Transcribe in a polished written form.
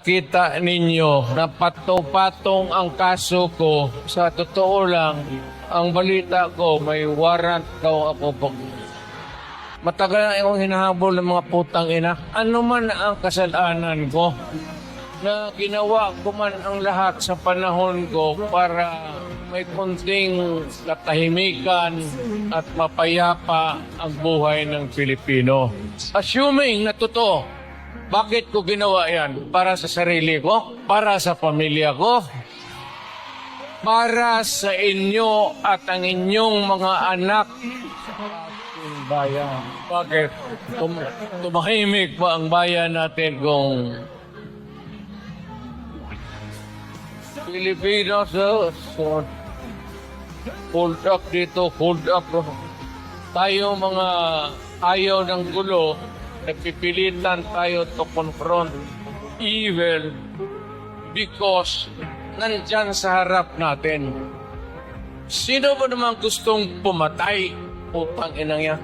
nakita ninyo na patong-patong ang kaso ko. Sa totoo lang, ang balita ko, may warrant daw ako pag... Matagal na akong hinahabol ng mga putang ina. Ano man ang kasalanan ko, na ginawa ko man ang lahat sa panahon ko para may konting katahimikan at mapayapa ang buhay ng Pilipino. Assuming na totoo, bakit ko ginawa yan? Para sa sarili ko? Para sa pamilya ko? Para sa inyo at ang inyong mga anak sa ating bayan. Bakit? Tumahimik pa ang bayan natin kung Pilipinas, so hold up dito, hold up. Tayo mga ayaw ng gulo, nagpipilitan tayo to confront evil because nandyan sa harap natin. Sino ba naman gustong pumatay? Putang inang yan.